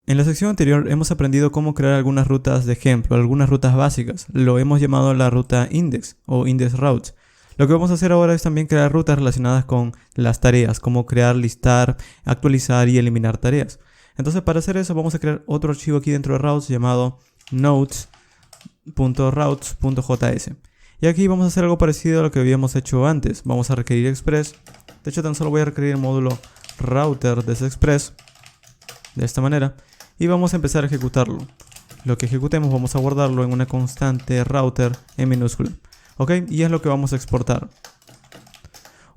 En la sección anterior hemos aprendido cómo crear algunas rutas de ejemplo, algunas rutas básicas. Lo hemos llamado la ruta index o index routes. Lo que vamos a hacer ahora es también crear rutas relacionadas con las tareas, como crear, listar, actualizar y eliminar tareas. Entonces, para hacer eso vamos a crear otro archivo aquí dentro de routes llamado nodes.routes.js. Y aquí vamos a hacer algo parecido a lo que habíamos hecho antes. Vamos a requerir express. De hecho, tan solo voy a requerir el módulo router de ese express de esta manera. Y vamos a empezar a ejecutarlo. Lo que ejecutemos vamos a guardarlo en una constante router en minúscula. ¿Ok? Y es lo que vamos a exportar.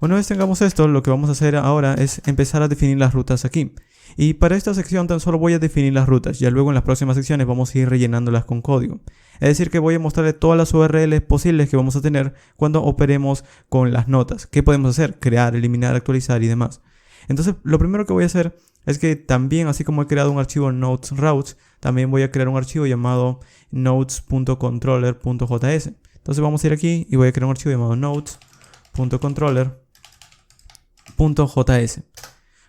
Una vez tengamos esto, lo que vamos a hacer ahora es empezar a definir las rutas aquí. Y para esta sección tan solo voy a definir las rutas. Ya luego en las próximas secciones vamos a ir rellenándolas con código. Es decir que voy a mostrarle todas las URLs posibles que vamos a tener cuando operemos con las notas. ¿Qué podemos hacer? Crear, eliminar, actualizar y demás. Entonces, lo primero que voy a hacer es que también, así como he creado un archivo nodes routes, también voy a crear un archivo llamado nodes.controller.js. Entonces vamos a ir aquí y voy a crear un archivo llamado nodes.controller.js.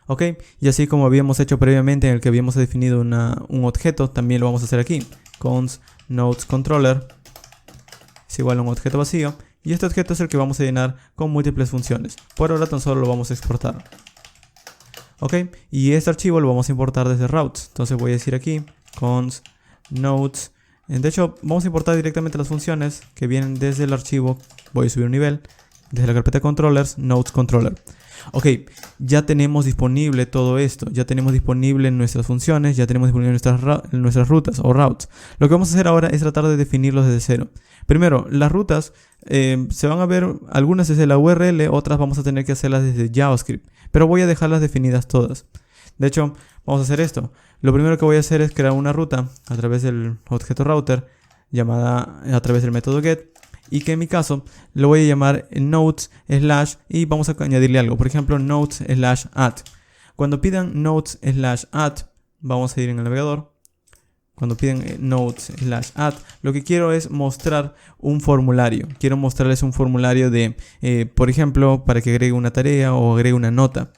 ¿Ok? Y así como habíamos hecho previamente en el que habíamos definido un objeto, también lo vamos a hacer aquí. Const nodes.controller es igual a un objeto vacío. Y este objeto es el que vamos a llenar con múltiples funciones. Por ahora tan solo lo vamos a exportar. ¿Ok? Y este archivo lo vamos a importar desde routes. Entonces voy a decir aquí const nodes. De hecho, vamos a importar directamente las funciones que vienen desde el archivo. Voy a subir un nivel. Desde la carpeta controllers, nodes controller. Ok, ya tenemos disponible todo esto. Ya tenemos disponible nuestras funciones. Ya tenemos disponible nuestras rutas o routes. Lo que vamos a hacer ahora es tratar de definirlos desde cero. Primero, las rutas se van a ver algunas desde la URL, otras vamos a tener que hacerlas desde JavaScript. Pero voy a dejarlas definidas todas. De hecho, vamos a hacer esto. Lo primero que voy a hacer es crear una ruta a través del objeto router llamada a través del método get. Y que en mi caso lo voy a llamar nodes/ y vamos a añadirle algo. Por ejemplo, nodes/add. Cuando pidan nodes/add, vamos a ir en el navegador. Cuando piden nodes/add, lo que quiero es mostrar un formulario. Quiero mostrarles un formulario de, por ejemplo, para que agregue una tarea o agregue una nota.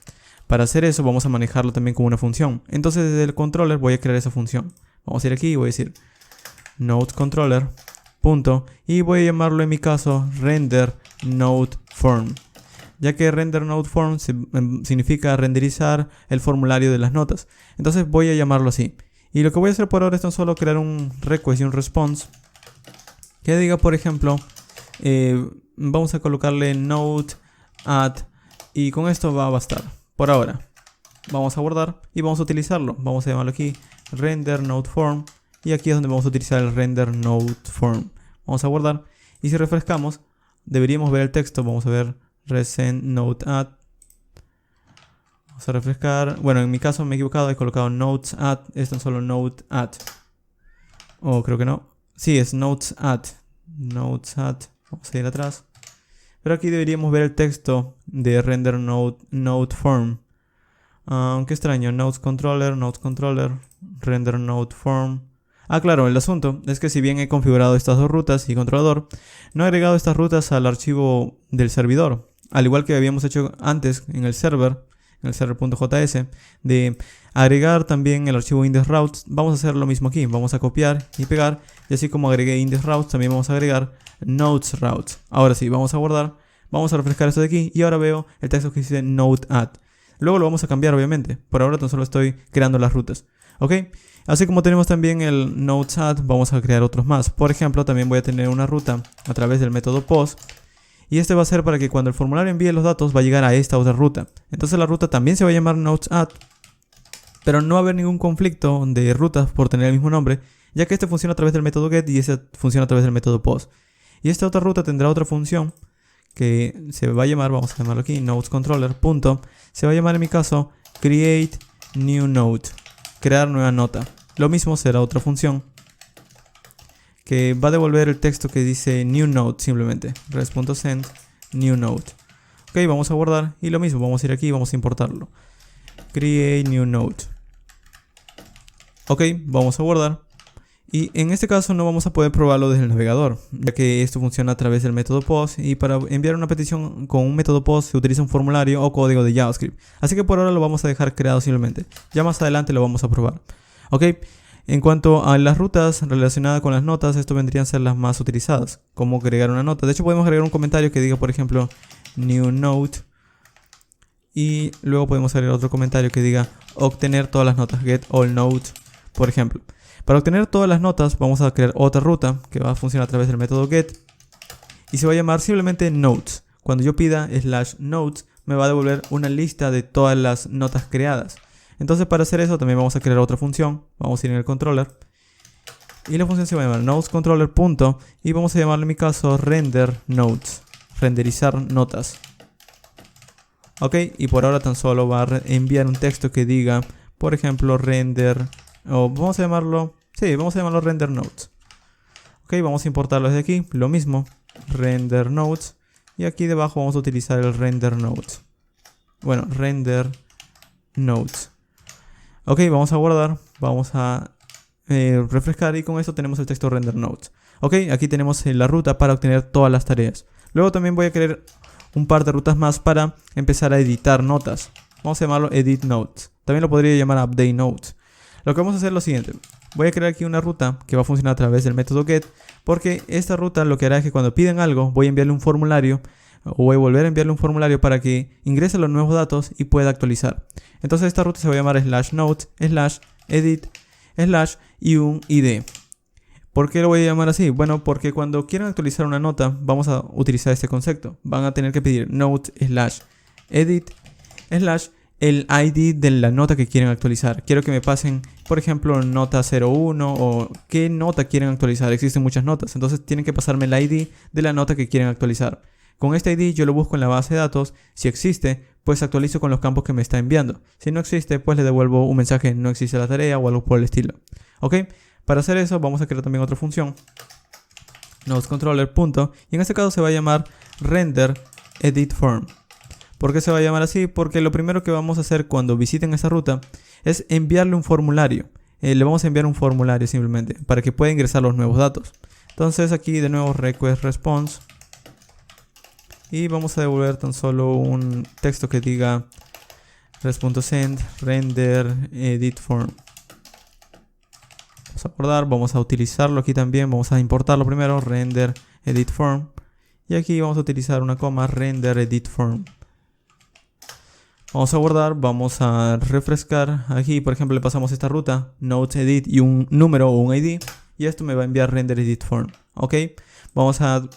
Para hacer eso vamos a manejarlo también como una función. Entonces desde el controller voy a crear esa función. Vamos a ir aquí y voy a decir nodeController. Y voy a llamarlo en mi caso render node form, ya que render node form significa renderizar el formulario de las notas. Entonces voy a llamarlo así. Y lo que voy a hacer por ahora es tan solo crear un request y un response que diga, por ejemplo, vamos a colocarle node add y con esto va a bastar. Por ahora vamos a guardar y vamos a utilizarlo. Vamos a llamarlo aquí render node form. Y aquí es donde vamos a utilizar el render node form. Vamos a guardar. Y si refrescamos, deberíamos ver el texto. Vamos a ver resend node add. Vamos a refrescar. Bueno, en mi caso me he equivocado. He colocado nodes add. Es tan solo node add. O creo que no. Sí, es nodes add. Nodes add. Vamos a ir atrás. Pero aquí deberíamos ver el texto de render node form. Qué extraño. Nodes controller, render node form. Claro, el asunto es que si bien he configurado estas dos rutas y controlador, no he agregado estas rutas al archivo del servidor. Al igual que habíamos hecho antes en el server.js, de agregar también el archivo indexroutes, vamos a hacer lo mismo aquí. Vamos a copiar y pegar, y así como agregué indexroutes, también vamos a agregar nodesroutes. Ahora sí, vamos a guardar, vamos a refrescar esto de aquí, y ahora veo el texto que dice node add. Luego lo vamos a cambiar, obviamente. Por ahora tan solo estoy creando las rutas. ¿Ok? Así como tenemos también el nodes add, vamos a crear otros más. Por ejemplo, también voy a tener una ruta a través del método post. Y este va a ser para que cuando el formulario envíe los datos va a llegar a esta otra ruta. Entonces la ruta también se va a llamar nodes add. Pero no va a haber ningún conflicto de rutas por tener el mismo nombre, ya que este funciona a través del método get y este funciona a través del método post. Y esta otra ruta tendrá otra función que se va a llamar, vamos a llamarlo aquí, nodesController. Se va a llamar en mi caso create new node. Crear nueva nota. Lo mismo será otra función que va a devolver el texto que dice new node simplemente. res.send new node. Ok, vamos a guardar y lo mismo, vamos a ir aquí y vamos a importarlo. Create new node. Ok, vamos a guardar. Y en este caso no vamos a poder probarlo desde el navegador, ya que esto funciona a través del método post, y para enviar una petición con un método post se utiliza un formulario o código de JavaScript. Así que por ahora lo vamos a dejar creado simplemente. Ya más adelante lo vamos a probar. Ok, en cuanto a las rutas relacionadas con las notas, esto vendrían a ser las más utilizadas. Como agregar una nota. De hecho, podemos agregar un comentario que diga, por ejemplo, new note. Y luego podemos agregar otro comentario que diga obtener todas las notas, get all notes, por ejemplo. Para obtener todas las notas vamos a crear otra ruta que va a funcionar a través del método get y se va a llamar simplemente notes. Cuando yo pida /notes me va a devolver una lista de todas las notas creadas. Entonces para hacer eso también vamos a crear otra función. Vamos a ir en el controller y la función se va a llamar notesController. Y vamos a llamarle en mi caso render notes, renderizar notas. Ok, y por ahora tan solo va a enviar un texto que diga, por ejemplo, render, o vamos a llamarlo render notes. Ok, vamos a importarlo desde aquí, lo mismo, render notes, y aquí debajo vamos a utilizar el render notes. Bueno, render notes. Ok, vamos a guardar, vamos a refrescar y con esto tenemos el texto render notes. Ok, aquí tenemos la ruta para obtener todas las tareas. Luego también voy a querer un par de rutas más para empezar a editar notas. Vamos a llamarlo edit notes. También lo podría llamar update notes. Lo que vamos a hacer es lo siguiente. Voy a crear aquí una ruta que va a funcionar a través del método get, porque esta ruta lo que hará es que cuando piden algo voy a enviarle un formulario, o voy a volver a enviarle un formulario para que ingrese los nuevos datos y pueda actualizar. Entonces esta ruta se va a llamar /notes, /edit, y un id. ¿Por qué lo voy a llamar así? Bueno, porque cuando quieran actualizar una nota, vamos a utilizar este concepto. Van a tener que pedir note/edit/ el ID de la nota que quieren actualizar. Quiero que me pasen, por ejemplo, nota 01 o qué nota quieren actualizar. Existen muchas notas, entonces tienen que pasarme el ID de la nota que quieren actualizar. Con este ID yo lo busco en la base de datos. Si existe, pues actualizo con los campos que me está enviando. Si no existe, pues le devuelvo un mensaje, no existe la tarea o algo por el estilo. ¿Ok? Para hacer eso vamos a crear también otra función, notesController. Y en este caso se va a llamar render edit form. ¿Por qué se va a llamar así? Porque lo primero que vamos a hacer cuando visiten esta ruta es enviarle un formulario. Le vamos a enviar un formulario simplemente para que pueda ingresar los nuevos datos. Entonces aquí de nuevo request response y vamos a devolver tan solo un texto que diga res.send render edit form. Vamos a guardar, vamos a utilizarlo aquí también, vamos a importarlo primero, render edit form, y aquí vamos a utilizar una coma, render edit form. Vamos a guardar, vamos a refrescar, aquí por ejemplo le pasamos esta ruta, notes edit y un número o un ID, y esto me va a enviar render edit form. Ok, vamos a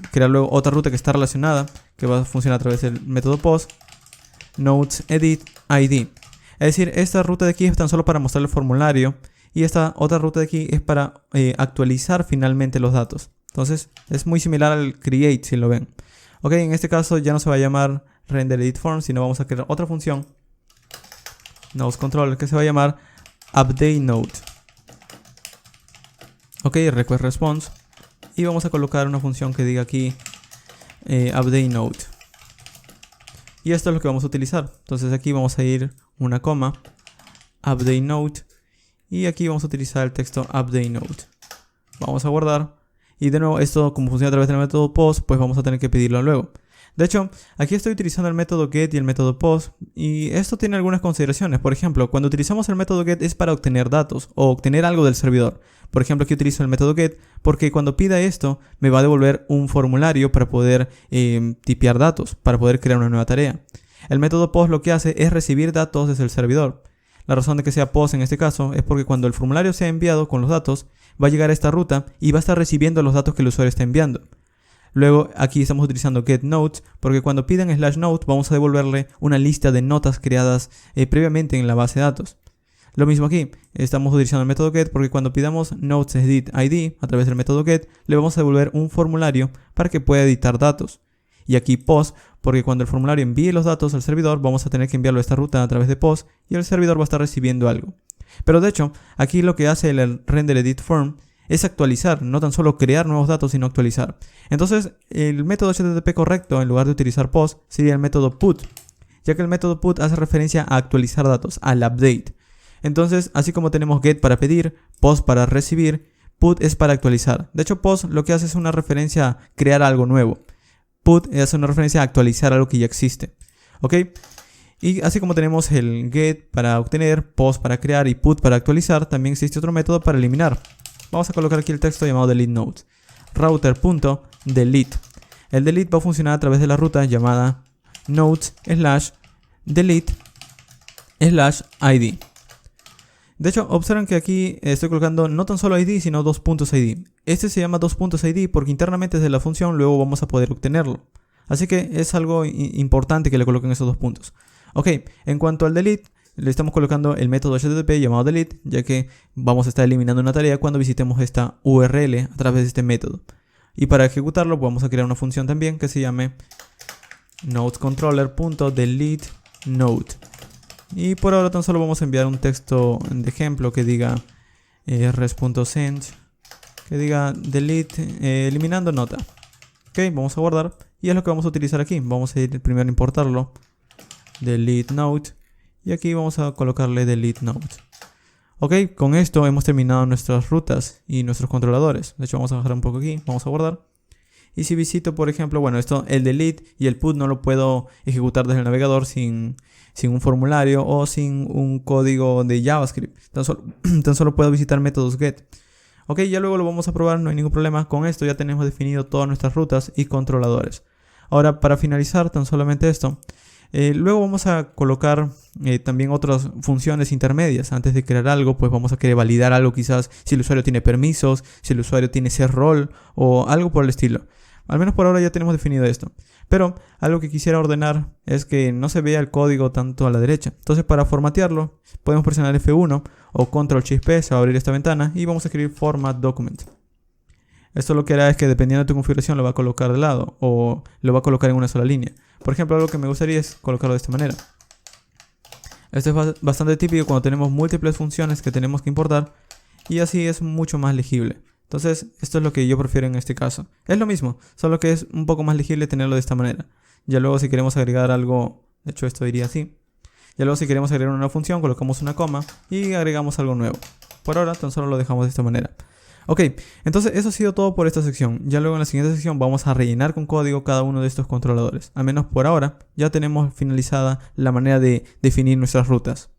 crear luego otra ruta que está relacionada, que va a funcionar a través del método post, notes edit ID. Es decir, esta ruta de aquí es tan solo para mostrar el formulario, y esta otra ruta de aquí es para actualizar finalmente los datos. Entonces es muy similar al create si lo ven. Ok, en este caso ya no se va a llamar render edit form, sino vamos a crear otra función, notesController, que se va a llamar update note. Ok, request response. Y vamos a colocar una función que diga aquí update note. Y esto es lo que vamos a utilizar. Entonces aquí vamos a ir una coma, update note. Y aquí vamos a utilizar el texto update note. Vamos a guardar. Y de nuevo, esto como funciona a través del método post, pues vamos a tener que pedirlo luego. De hecho, aquí estoy utilizando el método get y el método post. Y esto tiene algunas consideraciones. Por ejemplo, cuando utilizamos el método get es para obtener datos o obtener algo del servidor. Por ejemplo, aquí utilizo el método get porque cuando pida esto me va a devolver un formulario para poder tipear datos, para poder crear una nueva tarea. El método post lo que hace es recibir datos desde el servidor. La razón de que sea post en este caso es porque cuando el formulario sea enviado con los datos, va a llegar a esta ruta y va a estar recibiendo los datos que el usuario está enviando. Luego aquí estamos utilizando getNotes porque cuando piden /note vamos a devolverle una lista de notas creadas previamente en la base de datos. Lo mismo aquí, estamos utilizando el método get porque cuando pidamos notesEdit ID a través del método get le vamos a devolver un formulario para que pueda editar datos. Y aquí post porque cuando el formulario envíe los datos al servidor vamos a tener que enviarlo a esta ruta a través de post y el servidor va a estar recibiendo algo. Pero de hecho, aquí lo que hace el render edit form es actualizar, no tan solo crear nuevos datos, sino actualizar. Entonces, el método HTTP correcto, en lugar de utilizar post, sería el método put, ya que el método put hace referencia a actualizar datos, al update. Entonces, así como tenemos get para pedir, post para recibir, put es para actualizar. De hecho, post lo que hace es una referencia a crear algo nuevo. Put hace una referencia a actualizar algo que ya existe. ¿Ok? Y así como tenemos el get para obtener, post para crear y put para actualizar, también existe otro método para eliminar. Vamos a colocar aquí el texto llamado delete node. Router.delete. El delete va a funcionar a través de la ruta llamada nodes/delete/id. De hecho, observen que aquí estoy colocando no tan solo id, sino 2.id. Este se llama 2.id porque internamente desde la función luego vamos a poder obtenerlo. Así que es algo importante que le coloquen esos 2 puntos. Ok, en cuanto al delete, le estamos colocando el método HTTP llamado delete, ya que vamos a estar eliminando una tarea cuando visitemos esta URL a través de este método. Y para ejecutarlo vamos a crear una función también que se llame nodesController.deleteNode. Y por ahora tan solo vamos a enviar un texto de ejemplo que diga res.send, que diga delete eliminando nota. Ok, vamos a guardar y es lo que vamos a utilizar aquí. Vamos a ir primero a importarlo, delete node, y aquí vamos a colocarle delete node. Ok, con esto hemos terminado nuestras rutas y nuestros controladores. De hecho vamos a bajar un poco aquí, vamos a guardar. Y si visito, por ejemplo, bueno, esto, el delete y el put no lo puedo ejecutar desde el navegador sin un formulario o sin un código de JavaScript. Tan solo puedo visitar métodos get. Ok, ya luego lo vamos a probar, no hay ningún problema. Con esto ya tenemos definido todas nuestras rutas y controladores. Ahora, para finalizar tan solamente esto, luego vamos a colocar también otras funciones intermedias. Antes de crear algo, pues vamos a querer validar algo, quizás si el usuario tiene permisos, si el usuario tiene ese rol o algo por el estilo. Al menos por ahora ya tenemos definido esto. Pero algo que quisiera ordenar es que no se vea el código tanto a la derecha. Entonces, para formatearlo, podemos presionar F1 o Control-Shift-P, se va a abrir esta ventana y vamos a escribir Format Document. Esto lo que hará es que dependiendo de tu configuración lo va a colocar de lado o lo va a colocar en una sola línea. Por ejemplo, algo que me gustaría es colocarlo de esta manera. Esto es bastante típico cuando tenemos múltiples funciones que tenemos que importar y así es mucho más legible. Entonces, esto es lo que yo prefiero en este caso. Es lo mismo, solo que es un poco más legible tenerlo de esta manera. Ya luego si queremos agregar algo, de hecho esto iría así. Ya luego si queremos agregar una función, colocamos una coma y agregamos algo nuevo. Por ahora tan solo lo dejamos de esta manera. Ok, entonces eso ha sido todo por esta sección. Ya luego en la siguiente sección vamos a rellenar con código cada uno de estos controladores. Al menos por ahora ya tenemos finalizada la manera de definir nuestras rutas.